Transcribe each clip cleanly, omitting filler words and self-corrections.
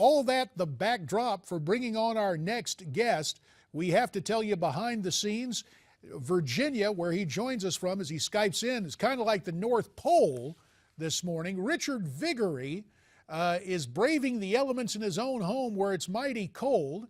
all that the backdrop for bringing on our next guest. We have to tell you behind the scenes, Virginia, where he joins us from as he Skypes in, is kind of like the North Pole this morning. Richard Viguerie is braving the elements in his own home where it's mighty cold.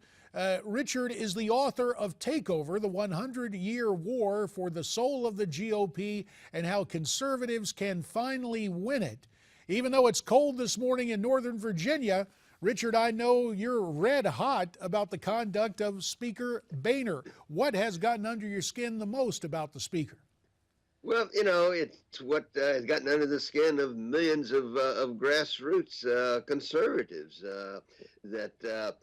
Richard is the author of Takeover, the 100-Year War for the Soul of the GOP and how conservatives can finally win it. Even though it's cold this morning in Northern Virginia, Richard, I know you're red hot about the conduct of Speaker Boehner. What has gotten under your skin the most about the Speaker? Well, it's what has gotten under the skin of millions of grassroots conservatives that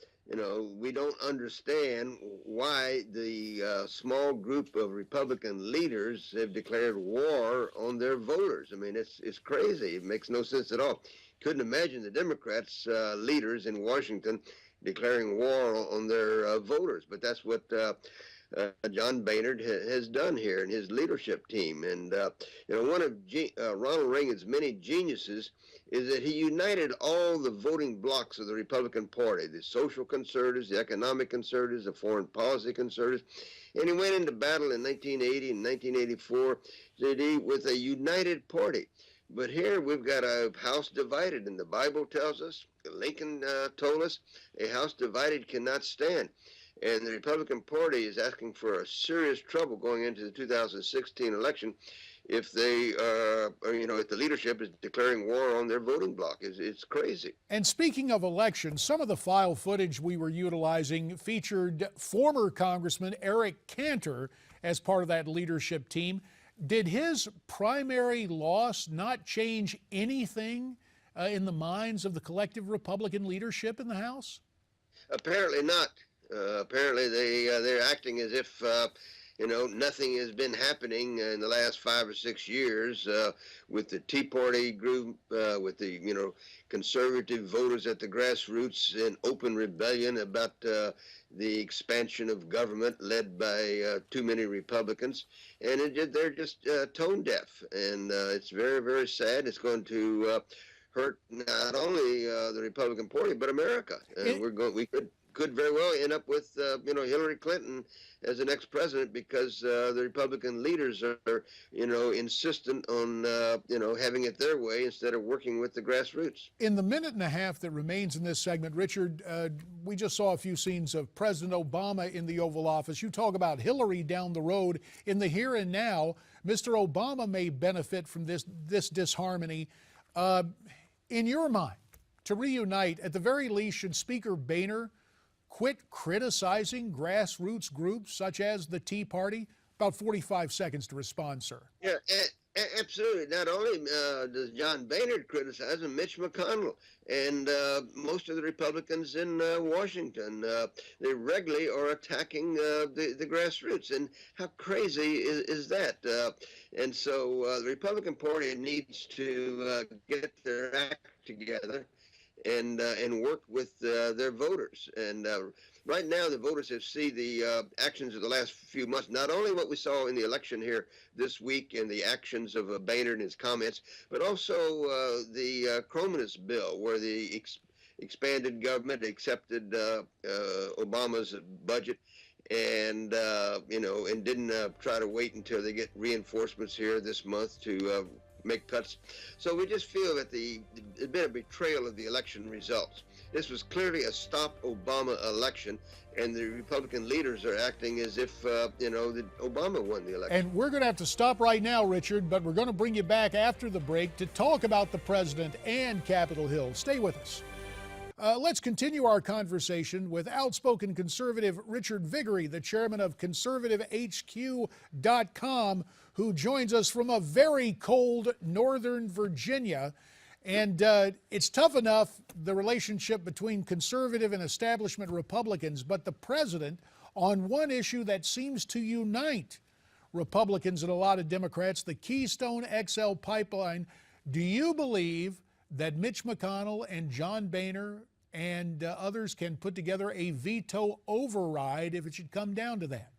we don't understand why the small group of Republican leaders have declared war on their voters. I mean, it's crazy. It makes no sense at all. Couldn't imagine the Democrats leaders in Washington declaring war on their voters, but that's what John Boehner has done here in his leadership team. And one of Ronald Reagan's many geniuses is that he united all the voting blocs of the Republican Party, the social conservatives, the economic conservatives, the foreign policy conservatives. And he went into battle in 1980 and 1984 with a united party. But here we've got a house divided, and the Bible tells us, Lincoln told us, a house divided cannot stand. And the Republican Party is asking for a serious trouble going into the 2016 election if they if the leadership is declaring war on their voting bloc. It's crazy. And speaking of elections, some of the file footage we were utilizing featured former Congressman Eric Cantor as part of that leadership team. Did his primary loss not change anything in the minds of the collective Republican leadership in the House? Apparently not. Apparently they're acting as if nothing has been happening in the last 5 or 6 years with the Tea Party group, with the conservative voters at the grassroots in open rebellion about the expansion of government led by too many Republicans, and they're just tone deaf, and it's very, very sad. It's going to hurt not only the Republican Party but America. And we could very well end up with Hillary Clinton as the next president because the Republican leaders are insistent on having it their way instead of working with the grassroots. In the minute and a half that remains in this segment, Richard, we just saw a few scenes of President Obama in the Oval Office. You talk about Hillary down the road. In the here and now, Mr. Obama may benefit from this disharmony. In your mind, to reunite, at the very least, should Speaker Boehner quit criticizing grassroots groups such as the Tea Party? About 45 seconds to respond, sir. Yeah, absolutely. Not only does John Boehner criticize him, Mitch McConnell and most of the Republicans in Washington, they regularly are attacking the grassroots. And how crazy is that? And so the Republican Party needs to get their act together and work with their voters. And right now, the voters have seen the actions of the last few months, not only what we saw in the election here this week and the actions of Boehner and his comments, but also the Crominus bill, where the expanded government accepted Obama's budget and and didn't try to wait until they get reinforcements here this month to make cuts. So we just feel that there's been a betrayal of the election results. This was clearly a stop Obama election, and the Republican leaders are acting as if that Obama won the election. And we're going to have to stop right now, Richard, but we're going to bring you back after the break to talk about the president and Capitol Hill. Stay with us. Let's continue our conversation with outspoken conservative Richard Viguerie, the chairman of conservativehq.com, who joins us from a very cold Northern Virginia. And it's tough enough, the relationship between conservative and establishment Republicans, but the president, on one issue that seems to unite Republicans and a lot of Democrats, the Keystone XL pipeline. Do you believe that Mitch McConnell and John Boehner and others can put together a veto override if it should come down to that?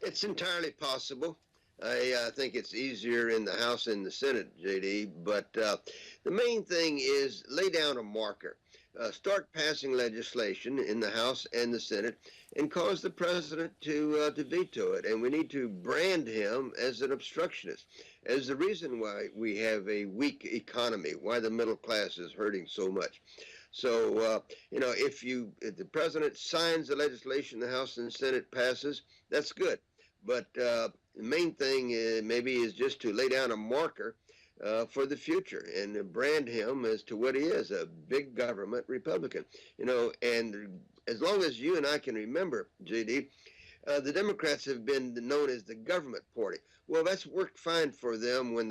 It's entirely possible. I think it's easier in the House and the Senate, JD, but the main thing is lay down a marker. start passing legislation in the House and the Senate and cause the president to veto it. And we need to brand him as an obstructionist, as the reason why we have a weak economy, why the middle class is hurting so much. So, if the president signs the legislation, the House and Senate passes, that's good. But the main thing maybe is just to lay down a marker for the future and brand him as to what he is, a big government Republican. And as long as you and I can remember, JD, the Democrats have been known as the government party. Well, that's worked fine for them when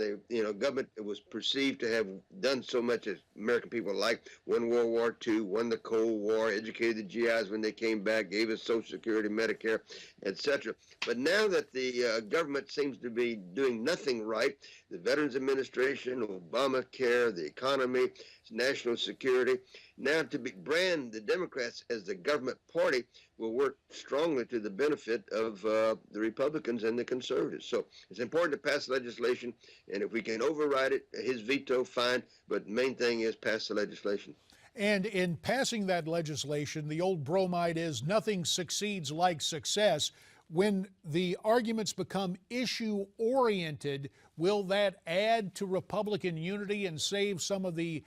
government was perceived to have done so much as American people liked, won World War II, won the Cold War, educated the GIs when they came back, gave us Social Security, Medicare, etc. But now that the government seems to be doing nothing right, the Veterans Administration, Obamacare, the economy, national security, now to brand the Democrats as the government party will work strongly to the benefit of the Republicans and the conservatives. So it's important to pass legislation, and if we can override it, his veto, fine, but the main thing is pass the legislation. And in passing that legislation, the old bromide is nothing succeeds like success. When the arguments become issue-oriented, will that add to Republican unity and save some of the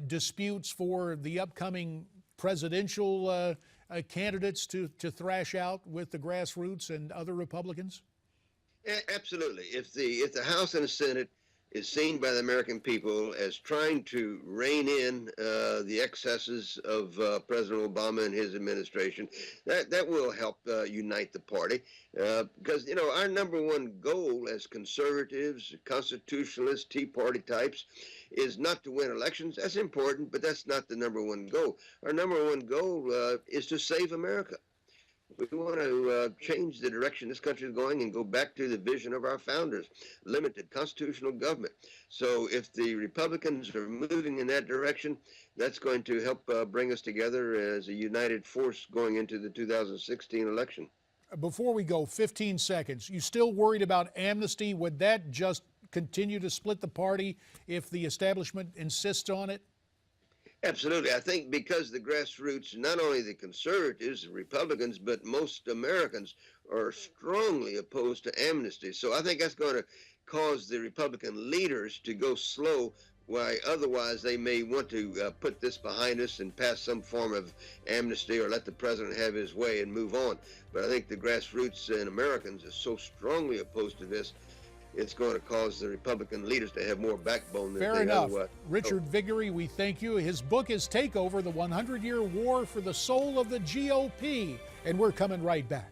disputes for the upcoming presidential candidates to thrash out with the grassroots and other Republicans? Absolutely. If the House and the Senate is seen by the American people as trying to rein in the excesses of President Obama and his administration, that will help unite the party. Because, our number one goal as conservatives, constitutionalists, Tea Party types is not to win elections. That's important, but that's not the number one goal. Our number one goal is to save America. We want to change the direction this country is going and go back to the vision of our founders, limited constitutional government. So if the Republicans are moving in that direction, that's going to help bring us together as a united force going into the 2016 election. Before we go, 15 seconds. You still worried about amnesty? Would that just continue to split the party if the establishment insists on it? Absolutely. I think because the grassroots, not only the conservatives, the Republicans, but most Americans are strongly opposed to amnesty. So I think that's going to cause the Republican leaders to go slow, why otherwise they may want to put this behind us and pass some form of amnesty or let the president have his way and move on. But I think the grassroots and Americans are so strongly opposed to this, it's going to cause the Republican leaders to have more backbone than Fair they enough. otherwise. Richard Viguerie, we thank you. His book is Takeover, The 100-Year War for the Soul of the GOP. And we're coming right back.